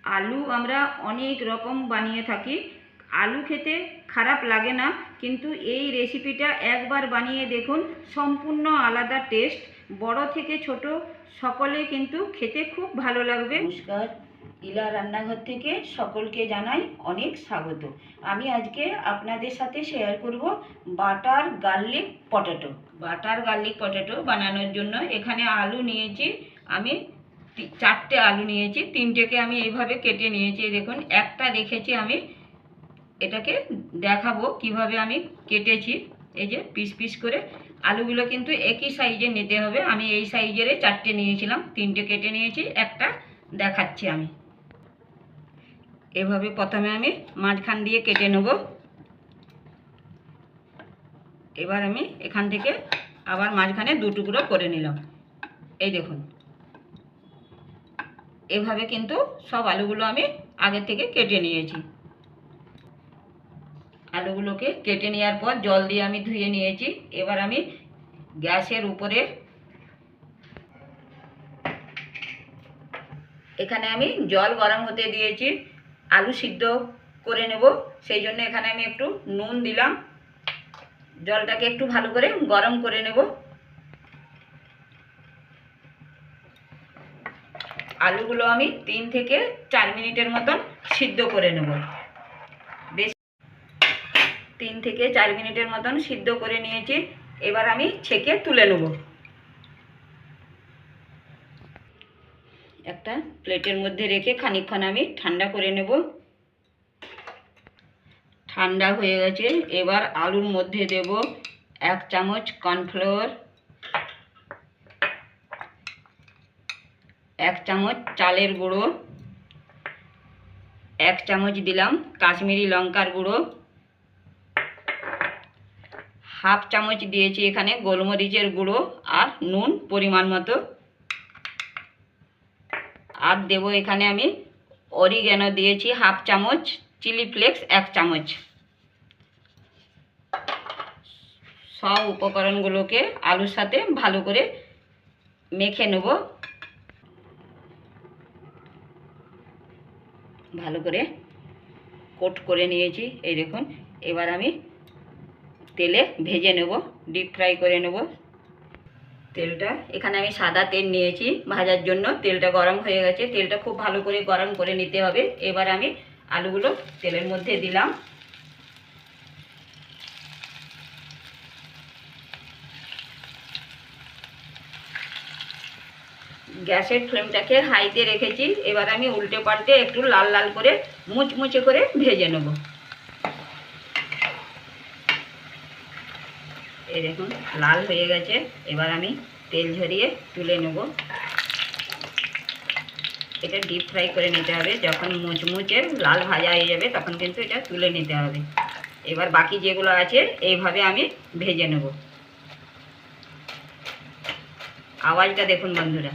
আলু আমরা অনেক রকম বানিয়ে থাকি, আলু খেতে খারাপ লাগে না, কিন্তু এই রেসিপিটা একবার বানিয়ে দেখুন, সম্পূর্ণ আলাদা টেস্ট। বড় থেকে ছোট সকলে কিন্তু খেতে খুব ভালো লাগবে। নমস্কার, ইলা রান্নাঘর থেকে সকলকে জানাই অনেক স্বাগত। আমি আজকে আপনাদের সাথে শেয়ার করব butter garlic potato. Butter garlic potato বানানোর জন্য এখানে আলু নিয়েছি আমি 4টে আলু নিয়েছি, 3টেকে আমি এইভাবে কেটে নিয়েছি। দেখুন, একটা রেখেছি আমি, এটাকে দেখাবো কিভাবে আমি কেটেছি। এই যে পিস পিস করে আলুগুলো কিন্তু একই সাইজে নিতে হবে। আমি এই সাইজেরই 4টে নিয়েছিলাম, 3টে কেটে নিয়েছি, একটা দেখাচ্ছি আমি। এভাবে প্রথমে আমি মাঝখান দিয়ে কেটে নেব। এবার আমি এখান থেকে আবার মাঝখানে 2 টুকরো করে নিলাম। এই দেখুন, এভাবে কিন্তু সব আলুগুলো আমি আগে থেকে কেটে নিয়েছি। আলুগুলোকে কেটে নেওয়ার পর জল দিয়ে আমি ধুয়ে নিয়েছি। এবার আমি গ্যাসের উপরে এখানে আমি জল গরম হতে দিয়েছি, আলু সিদ্ধ করে নেব। সেই জন্য এখানে আমি একটু নুন দিলাম, জলটাকে একটু ভালো করে গরম করে নেব। আলুগুলো আমি 3 থেকে 4 মিনিটের মতন সিদ্ধ করে নেব। বেশ 3 থেকে 4 মিনিটের মতন সিদ্ধ করে নিয়েছি। এবার আমি ছেঁকে তুলে নেব। একটা প্লেটের মধ্যে রেখে খানিকক্ষণ আমি ঠান্ডা করে নেব। ঠান্ডা হয়ে গেছে। এবার আলুর মধ্যে দেব 1 চামচ কর্নফ্লাওয়ার, 1 চামচ চালের গুঁড়ো, 1 চামচ দিলাম কাশ্মীরি লঙ্কার গুঁড়ো, 1/2 চামচ দিয়েছি এখানে গোলমরিচের গুঁড়ো, আর নুন পরিমাণ মতো। আর দেব এখানে আমি অরিগ্যানো দিয়েছি 1/2 চামচ, চিলি ফ্লেক্স 1 চামচ। সব উপকরণগুলোকে আলুর সাথে ভালো করে মেখে নেব। ভালো করে কোট করে নিয়েছি, এই দেখুন। এবার আমি তেলে ভেজে নেব, ডিপ ফ্রাই করে নেব। তেলটা এখানে আমি সাদা তেল নিয়েছি ভাজার জন্য। তেলটা গরম হয়ে গেছে, তেলটা খুব ভালো করে গরম করে নিতে হবে। এবার আমি আলুগুলো তেলের মধ্যে দিলাম। গ্যাসের ফ্লেমটাকে হাইতে রেখেছি। এবার আমি উল্টে পাল্টে একটু লাল লাল করে মুচমুচে করে ভেজে নেব। এই দেখুন, লাল হয়ে গেছে। এবার আমি তেল ঝরিয়ে তুলে নেব। এটা ডিপ ফ্রাই করে নিতে হবে। যখন মুচমুচে লাল ভাজা হয়ে যাবে তখন কিন্তু এটা তুলে নিতে হবে। এবার বাকি যেগুলো আছে এইভাবে আমি ভেজে নেব। আওয়াজটা দেখুন বন্ধুরা,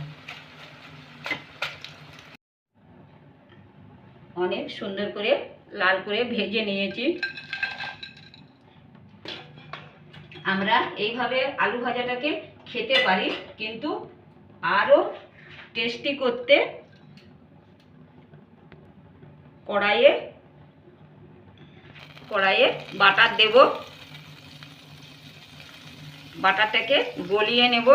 অনেক সুন্দর করে লাল করে ভেজে নিয়েছি। আমরা এইভাবে আলু ভাজাটাকে খেতে পারি, কিন্তু আরও টেস্টি করতে কড়াইয়ে বাটার দেব। বাটারটাকে গলিয়ে নেব।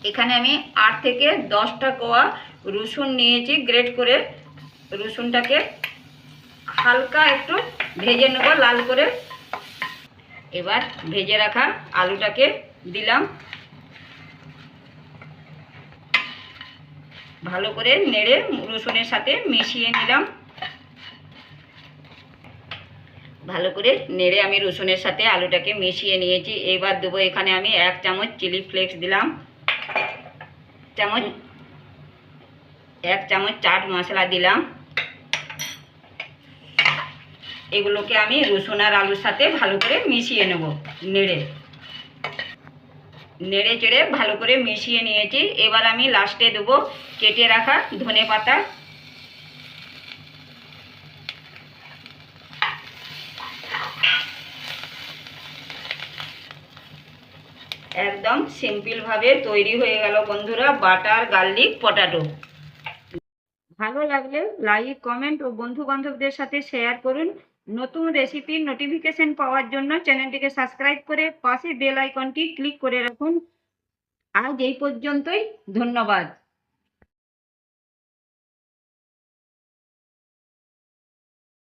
এখানে আমি 8 থেকে 10টা কোয়া রসুন নিয়েছি গ্রেট করে। রসুনটাকে হালকা একটু ভেজে নেব লাল করে। এবার ভেজে রাখা আলুটাকে দিলাম। ভালো করে নেড়ে রসুনের সাথে মিশিয়ে নিলাম। ভালো করে নেড়ে আমি রসুনের সাথে আলুটাকে মিশিয়ে নিয়েছি। এবার দেবো এখানে আমি 1 চামচ চিলি ফ্লেক্স দিলাম, 1 চামচ চাট মশলা দিলাম। এগুলোকে আমি রসুন আর আলুর সাথে ভালো করে মিশিয়ে নেব। নেড়ে চেড়ে ভালো করে মিশিয়ে নিয়েছি। এবার আমি লাস্টে দেবো কেটে রাখা ধনেপাতা। একদম সিম্পলভাবে তৈরি হয়ে গেল বন্ধুরা বাটার গার্লিক পটাটো। ভালো লাগলে লাইক, কমেন্ট ও বন্ধু বান্ধবদের সাথে শেয়ার করুন। নতুন রেসিপির নোটিফিকেশন পাওয়ার জন্য চ্যানেলটিকে সাবস্ক্রাইব করে পাশে বেল আইকনটি ক্লিক করে রাখুন। আজ এই পর্যন্তই, ধন্যবাদ।